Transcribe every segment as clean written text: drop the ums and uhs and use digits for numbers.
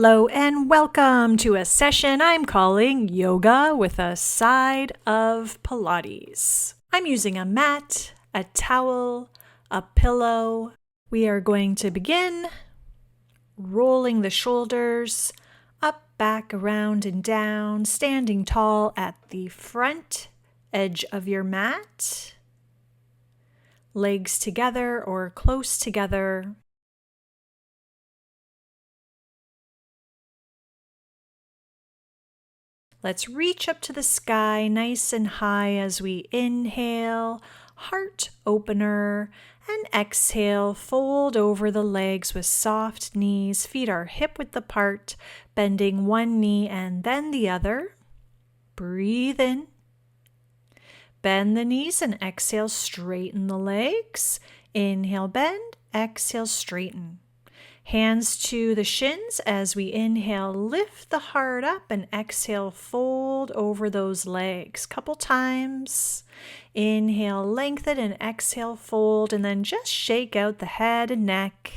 Hello and welcome to a session I'm calling Yoga with a Side of Pilates. I'm using a mat, a towel, a pillow. We are going to begin rolling the shoulders up, back, around, and down, standing tall at the front edge of your mat. Legs together or close together. Let's reach up to the sky nice and high as we inhale, heart opener, and exhale, fold over the legs with soft knees. Feet are hip width apart, bending one knee and then the other. Breathe in. Bend the knees and exhale, straighten the legs. Inhale, bend, exhale, straighten. Hands to the shins as we inhale, lift the heart up and exhale, fold over those legs. Couple times. Inhale, lengthen and exhale, fold, and then just shake out the head and neck.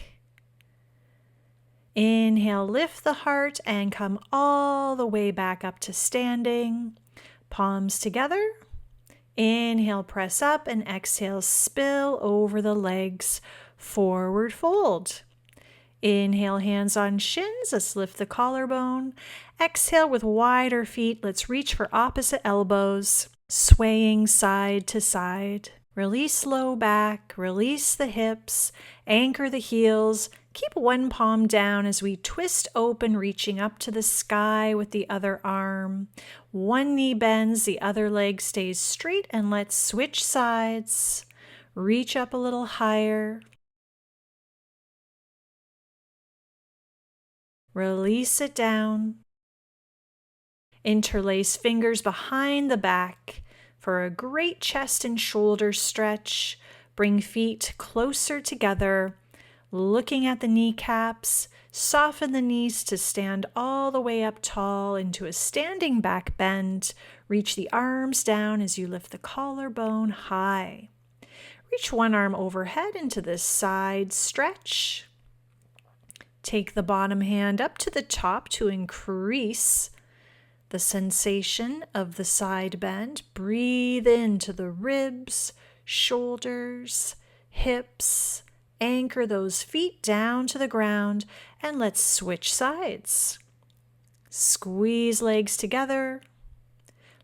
Inhale, lift the heart and come all the way back up to standing. Palms together. Inhale, press up and exhale, spill over the legs. Forward fold. Inhale, hands on shins. Let's lift the collarbone. Exhale with wider feet. Let's reach for opposite elbows, swaying side to side. Release low back, release the hips, anchor the heels. Keep one palm down as we twist open, reaching up to the sky with the other arm. One knee bends, the other leg stays straight, and let's switch sides. Reach up a little higher. Release it down. Interlace fingers behind the back for a great chest and shoulder stretch. Bring feet closer together, looking at the kneecaps. Soften the knees to stand all the way up tall into a standing back bend. Reach the arms down as you lift the collarbone high. Reach one arm overhead into the side stretch. Take the bottom hand up to the top to increase the sensation of the side bend. Breathe into the ribs, shoulders, hips. Anchor those feet down to the ground and let's switch sides. Squeeze legs together,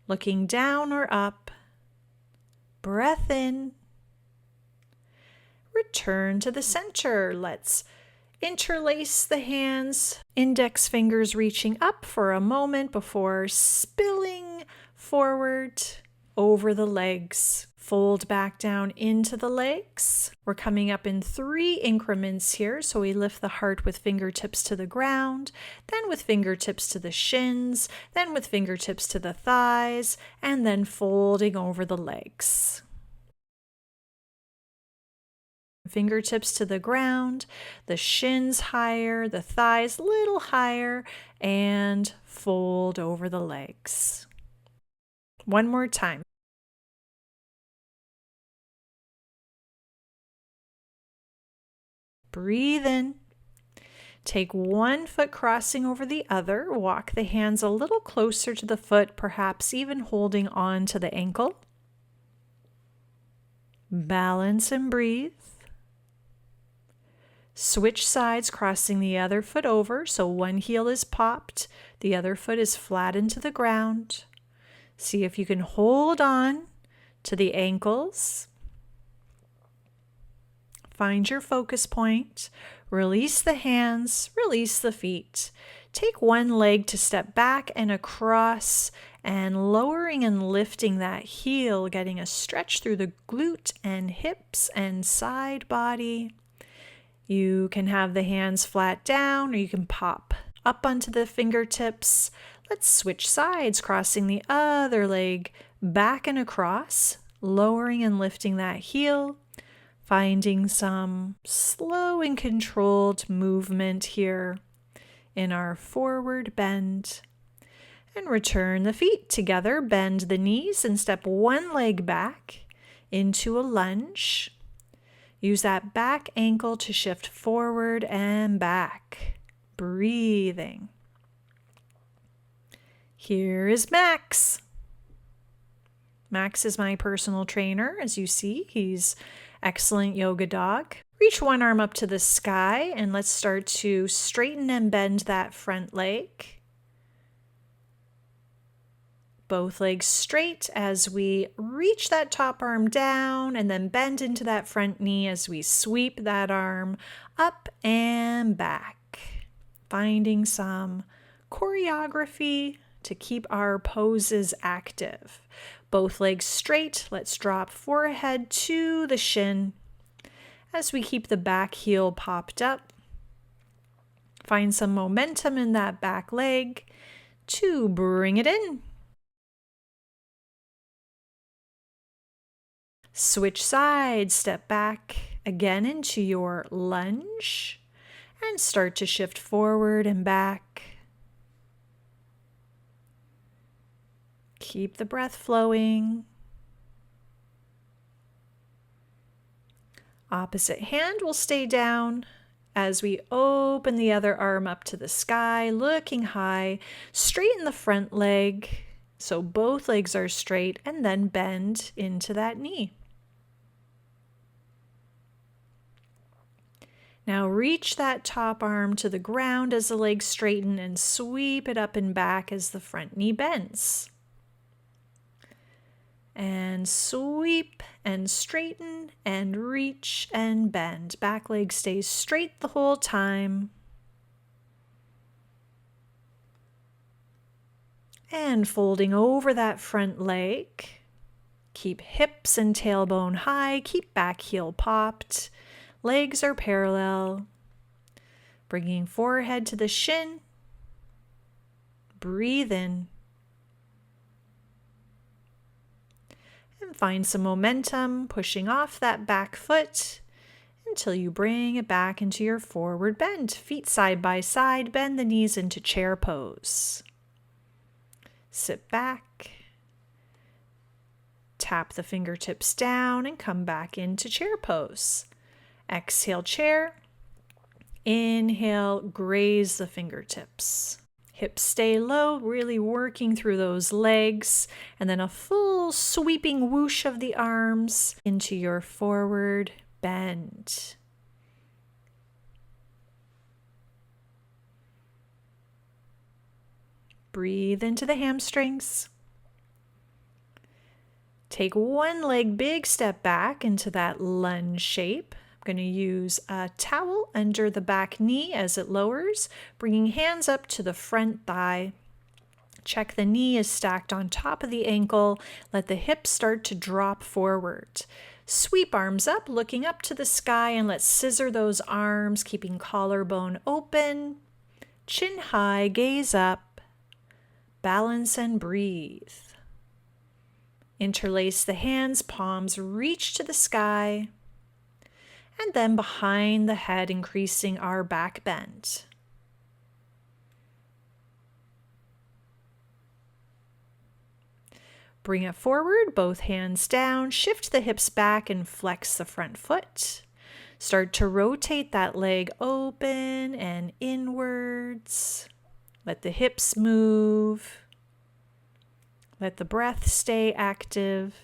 looking down or up. Breath in. Return to the center. Let's interlace the hands, index fingers reaching up for a moment before spilling forward over the legs. Fold back down into the legs. We're coming up in 3 increments here, so we lift the heart with fingertips to the ground, then with fingertips to the shins, then with fingertips to the thighs, and then folding over the legs. Fingertips to the ground, the shins higher, the thighs a little higher, and fold over the legs. One more time. Breathe in. Take one foot crossing over the other. Walk the hands a little closer to the foot, perhaps even holding on to the ankle. Balance and breathe. Switch sides, crossing the other foot over, so one heel is popped, the other foot is flat into the ground. See if you can hold on to the ankles. Find your focus point. Release the hands, release the feet. Take one leg to step back and across, and lowering and lifting that heel, getting a stretch through the glute and hips and side body. You can have the hands flat down or you can pop up onto the fingertips. Let's switch sides, crossing the other leg back and across, lowering and lifting that heel, finding some slow and controlled movement here in our forward bend. And return the feet together, bend the knees and step one leg back into a lunge. Use that back ankle to shift forward and back. breathing. Here is Max. Max is my personal trainer. As you see, he's excellent yoga dog. Reach one arm up to the sky and let's start to straighten and bend that front leg. Both legs straight as we reach that top arm down and then bend into that front knee as we sweep that arm up and back. Finding some choreography to keep our poses active. Both legs straight. Let's drop forehead to the shin as we keep the back heel popped up. Find some momentum in that back leg to bring it in. Switch sides, step back again into your lunge and start to shift forward and back. Keep the breath flowing. Opposite hand will stay down as we open the other arm up to the sky, looking high. Straighten the front leg so both legs are straight and then bend into that knee. Now reach that top arm to the ground as the legs straighten and sweep it up and back as the front knee bends. And sweep and straighten and reach and bend. Back leg stays straight the whole time. And folding over that front leg. Keep hips and tailbone high. Keep back heel popped. Legs are parallel. Bringing forehead to the shin. Breathe in. And find some momentum, pushing off that back foot until you bring it back into your forward bend. Feet side by side, bend the knees into chair pose. Sit back. Tap the fingertips down and come back into chair pose. Exhale, chair. Inhale, graze the fingertips. Hips stay low, really working through those legs. And then a full sweeping whoosh of the arms into your forward bend. Breathe into the hamstrings. Take one leg, big step back into that lunge shape. I'm going to use a towel under the back knee as it lowers, bringing hands up to the front thigh. Check the knee is stacked on top of the ankle. Let the hips start to drop forward. Sweep arms up, looking up to the sky, and let's scissor those arms, keeping collarbone open. Chin high, gaze up. Balance and breathe. Interlace the hands, palms reach to the sky. And then behind the head, increasing our back bend. Bring it forward, both hands down, shift the hips back and flex the front foot. Start to rotate that leg open and inwards. Let the hips move. Let the breath stay active.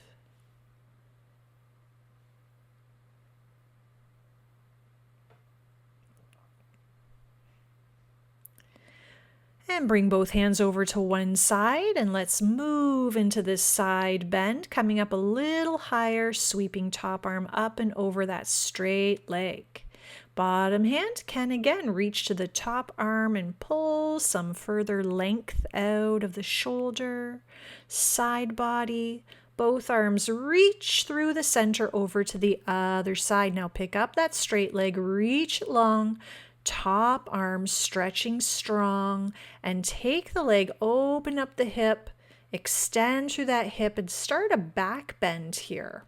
And bring both hands over to one side and let's move into this side bend, coming up a little higher, sweeping top arm up and over that straight leg. Bottom hand can again reach to the top arm and pull some further length out of the shoulder, side body. Both arms reach through the center over to the other side. Now pick up that straight leg, reach it long. Top arm stretching strong and take the leg, open up the hip, extend through that hip and start a back bend here.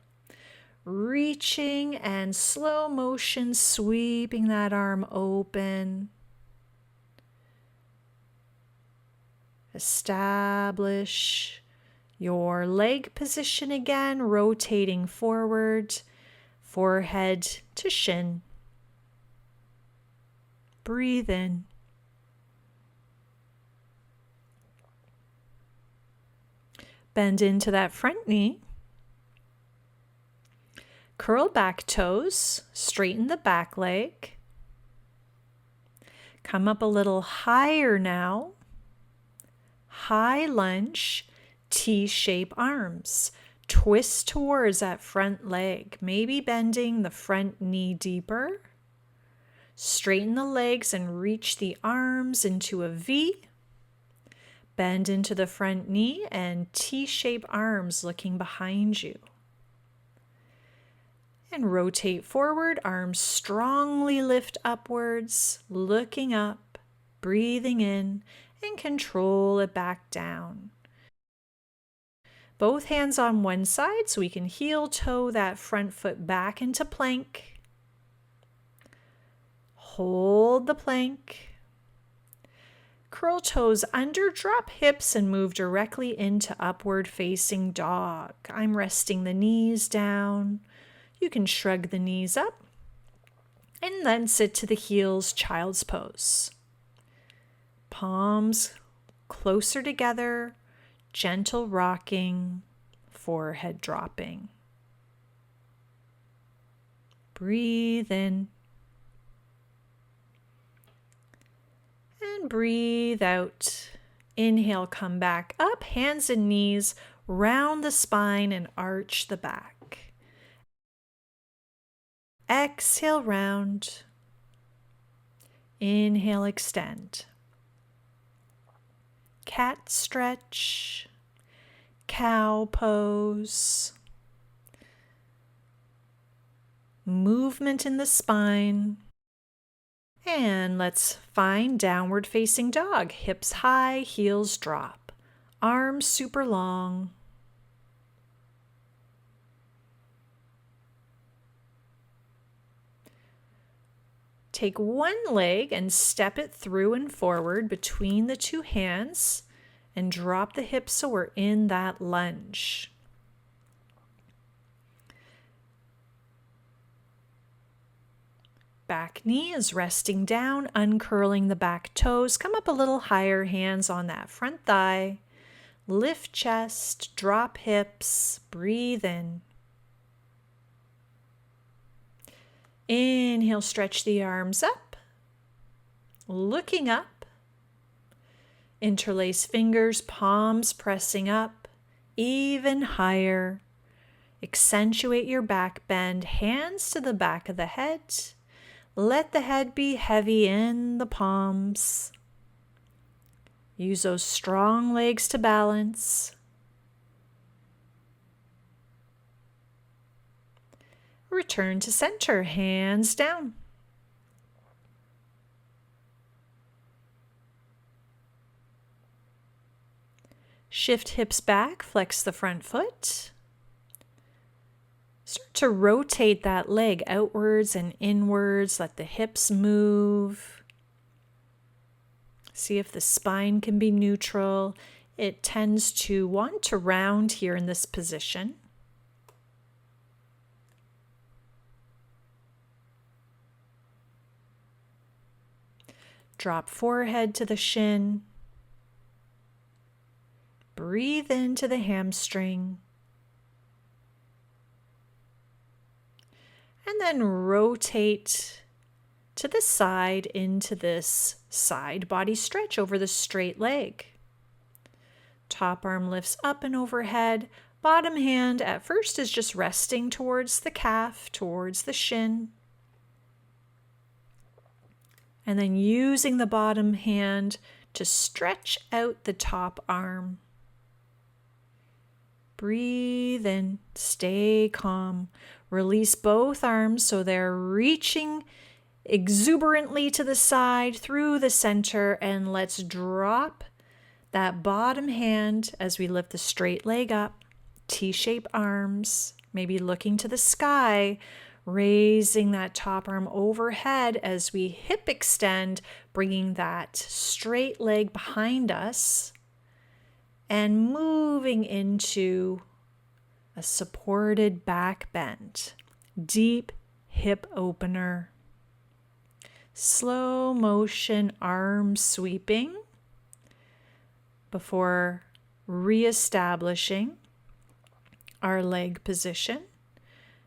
Reaching and slow motion sweeping that arm open. Establish your leg position again, rotating forward, forehead to shin. Breathe in. Bend into that front knee. Curl back toes, straighten the back leg. Come up a little higher now. High lunge, T-shape arms. Twist towards that front leg, maybe bending the front knee deeper. Straighten the legs and reach the arms into a V. Bend into the front knee and T-shape arms looking behind you. And rotate forward, arms strongly lift upwards, looking up, breathing in, and control it back down. Both hands on one side so we can heel toe that front foot back into plank. Hold the plank. Curl toes under, drop hips, and move directly into upward facing dog. I'm resting the knees down. You can shrug the knees up and then sit to the heels, child's pose. Palms closer together, gentle rocking, forehead dropping. Breathe in. And breathe out. Inhale, come back up, hands and knees, round the spine and arch the back. Exhale, round. Inhale, extend. Cat stretch. Cow pose. Movement in the spine. And let's find downward facing dog. Hips high, heels drop. Arms super long. Take one leg and step it through and forward between the two hands and drop the hips so we're in that lunge. Back knee is resting down, uncurling the back toes. Come up a little higher, hands on that front thigh. Lift chest, drop hips, breathe in. Inhale, stretch the arms up, looking up. Interlace fingers, palms pressing up, even higher. Accentuate your back bend, hands to the back of the head. Let the head be heavy in the palms. Use those strong legs to balance. Return to center, hands down. Shift hips back, flex the front foot. Start to rotate that leg outwards and inwards. Let the hips move. See if the spine can be neutral. It tends to want to round here in this position. Drop forehead to the shin. Breathe into the hamstring. And then rotate to the side into this side body stretch over the straight leg. Top arm lifts up and overhead. Bottom hand at first is just resting towards the calf, towards the shin. And then using the bottom hand to stretch out the top arm. Breathe in, stay calm. Release both arms so they're reaching exuberantly to the side, through the center, and let's drop that bottom hand as we lift the straight leg up. T-shape arms, maybe looking to the sky. Raising that top arm overhead as we hip extend, bringing that straight leg behind us and moving into a supported back bend. Deep hip opener. Slow motion arm sweeping before reestablishing our leg position,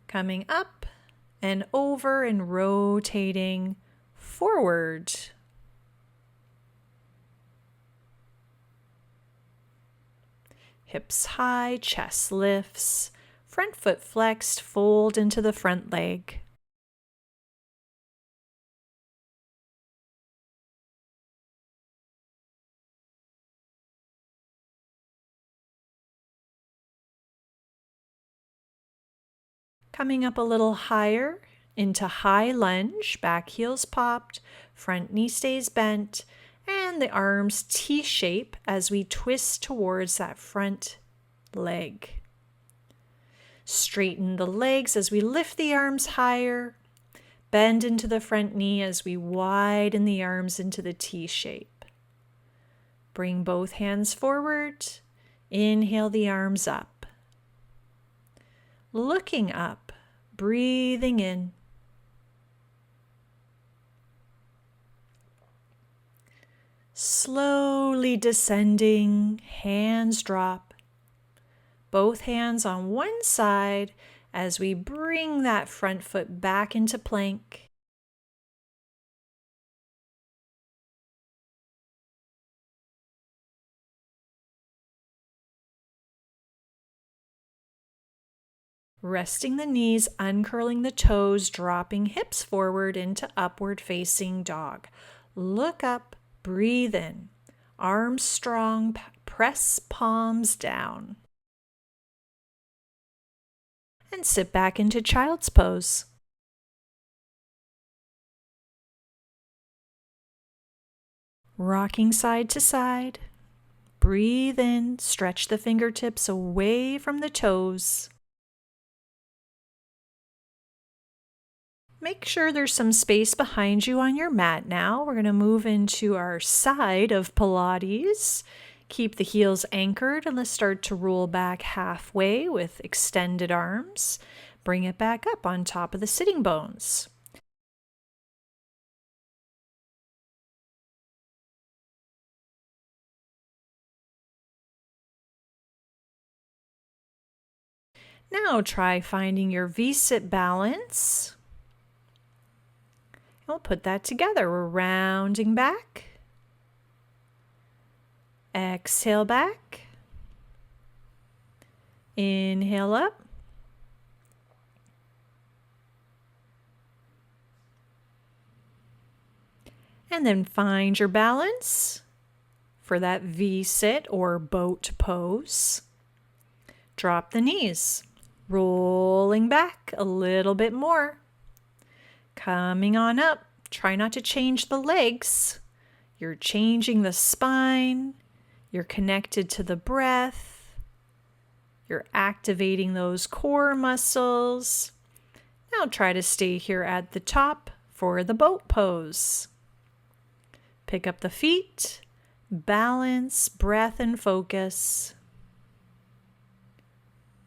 coming up and over and rotating forward. Hips high, chest lifts, front foot flexed, fold into the front leg. Coming up a little higher into high lunge, back heels popped, front knee stays bent, and the arms T-shape as we twist towards that front leg. Straighten the legs as we lift the arms higher, bend into the front knee as we widen the arms into the T-shape. Bring both hands forward, inhale the arms up. Looking up, breathing in. Slowly descending, hands drop. Both hands on one side as we bring that front foot back into plank. Resting the knees, uncurling the toes, dropping hips forward into upward facing dog. Look up, breathe in. Arms strong, press palms down. And sit back into child's pose. Rocking side to side. Breathe in, stretch the fingertips away from the toes. Make sure there's some space behind you on your mat now. We're going to move into our side of Pilates. Keep the heels anchored and let's start to roll back halfway with extended arms. Bring it back up on top of the sitting bones. Now try finding your V-sit balance. We'll put that together. We're rounding back. Exhale back. Inhale up. And then find your balance for that V-sit or boat pose. Drop the knees. Rolling back a little bit more. Coming on up. Try not to change the legs. You're changing the spine. You're connected to the breath. You're activating those core muscles. Now try to stay here at the top for the boat pose. Pick up the feet. Balance, breath, and focus.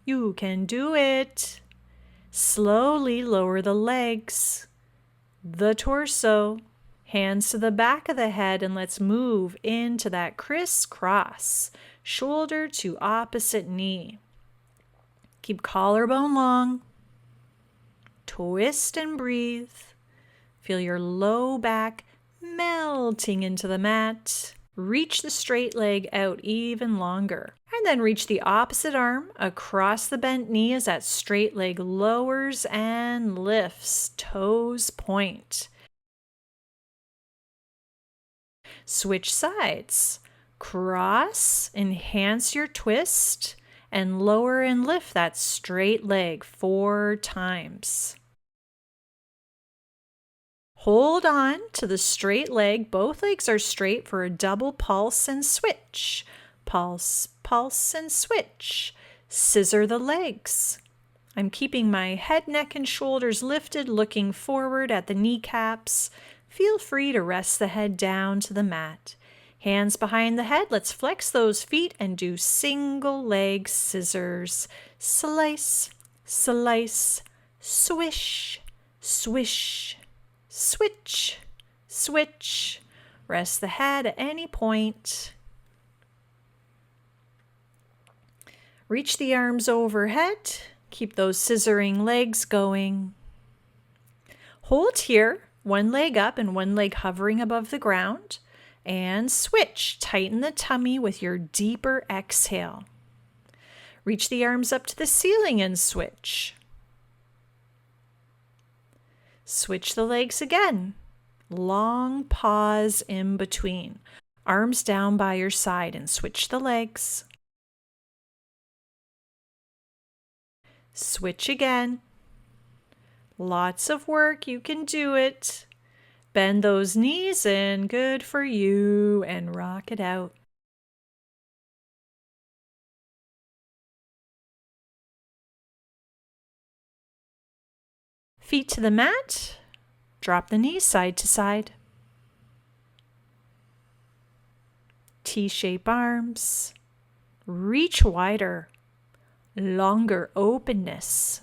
You can do it. Slowly lower the legs. The torso, hands to the back of the head, and let's move into that crisscross, shoulder to opposite knee. Keep collarbone long. Twist and breathe. Feel your low back melting into the mat. Reach the straight leg out even longer. And then reach the opposite arm across the bent knee as that straight leg lowers and lifts. Toes point. Switch sides. Cross, enhance your twist, and lower and lift that straight leg 4 times. Hold on to the straight leg. Both legs are straight for a double pulse and switch. Pulse, pulse, and switch. Scissor the legs. I'm keeping my head, neck, and shoulders lifted, looking forward at the kneecaps. Feel free to rest the head down to the mat. Hands behind the head. Let's flex those feet and do single leg scissors. Slice, slice, swish, swish, switch, switch. Rest the head at any point. Reach the arms overhead. Keep those scissoring legs going. Hold here, one leg up and one leg hovering above the ground. And switch. Tighten the tummy with your deeper exhale. Reach the arms up to the ceiling and switch. Switch the legs again. Long pause in between. Arms down by your side and switch the legs. Switch again. Lots of work, you can do it. Bend those knees in, good for you, and rock it out. Feet to the mat. Drop the knees side to side. T-shape arms. Reach wider. Longer openness.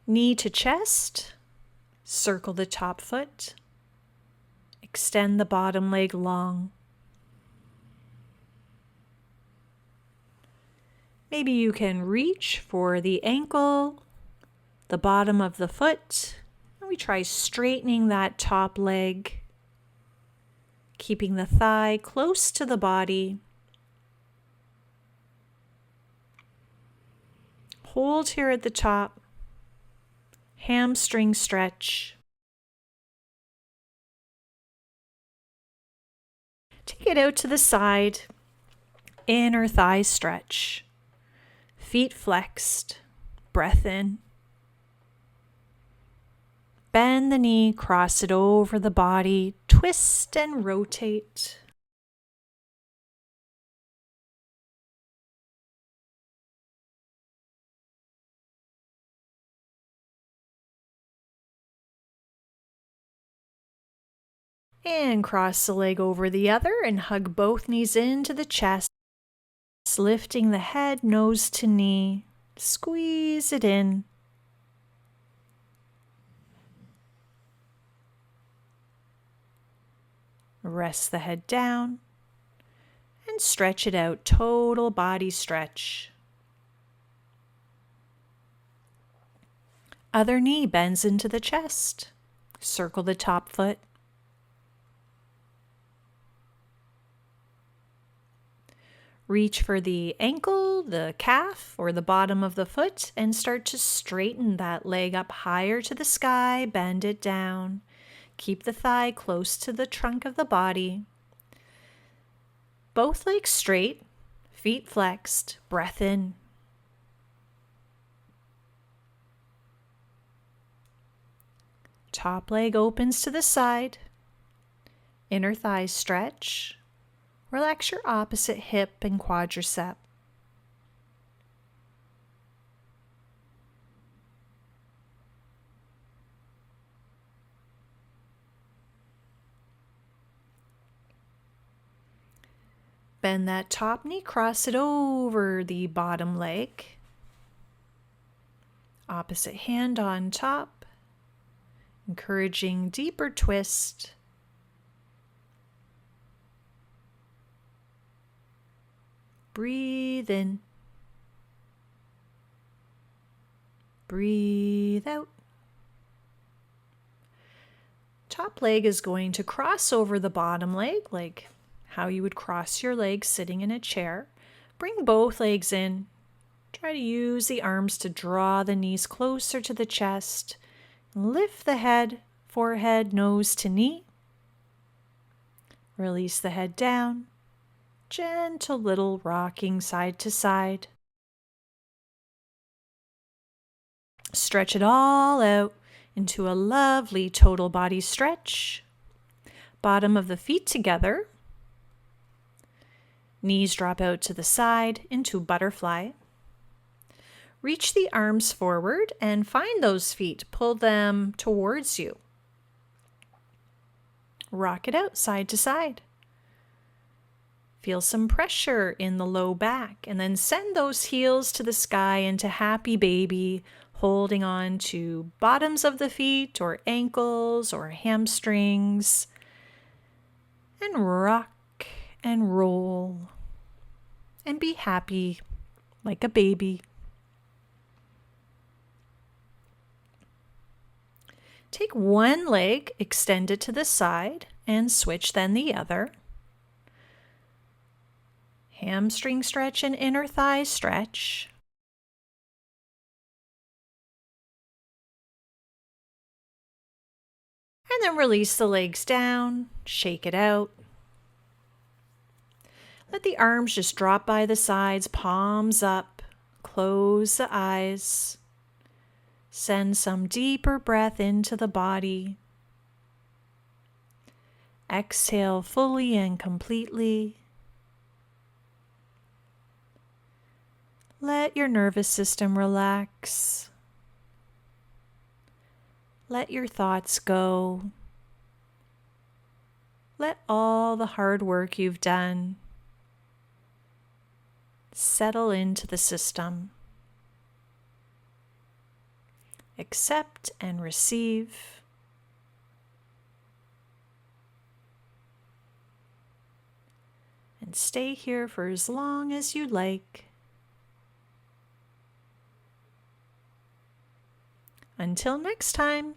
Knee to chest. Circle the top foot. Extend the bottom leg long. Maybe you can reach for the ankle, the bottom of the foot. And we try straightening that top leg, keeping the thigh close to the body. Hold here at the top. Hamstring stretch. Take it out to the side. Inner thigh stretch. Feet flexed. Breath in. Bend the knee, cross it over the body. Twist and rotate. And cross the leg over the other and hug both knees into the chest, lifting the head, nose to knee. Squeeze it in. Rest the head down and stretch it out. Total body stretch. Other knee bends into the chest. Circle the top foot. Reach for the ankle, the calf, or the bottom of the foot and start to straighten that leg up higher to the sky. Bend it down. Keep the thigh close to the trunk of the body. Both legs straight, feet flexed, breath in. Top leg opens to the side. Inner thigh stretch. Relax your opposite hip and quadricep. Bend that top knee, cross it over the bottom leg. Opposite hand on top, encouraging deeper twist. Breathe in. Breathe out. Top leg is going to cross over the bottom leg, like how you would cross your legs sitting in a chair. Bring both legs in. Try to use the arms to draw the knees closer to the chest. Lift the head, forehead, nose to knee. Release the head down. Gentle little rocking side to side. Stretch it all out into a lovely total body stretch. Bottom of the feet together. Knees drop out to the side into butterfly. Reach the arms forward and find those feet. Pull them towards you. Rock it out side to side. Feel some pressure in the low back and then send those heels to the sky into happy baby. holding on to bottoms of the feet or ankles or hamstrings, and rock and roll and be happy like a baby. Take one leg, extend it to the side, and switch then the other. Hamstring stretch and inner thigh stretch. And then release the legs down, shake it out. Let the arms just drop by the sides, palms up, close the eyes. Send some deeper breath into the body. Exhale fully and completely. Let your nervous system relax. Let your thoughts go. Let all the hard work you've done settle into the system. Accept and receive. And stay here for as long as you like. Until next time.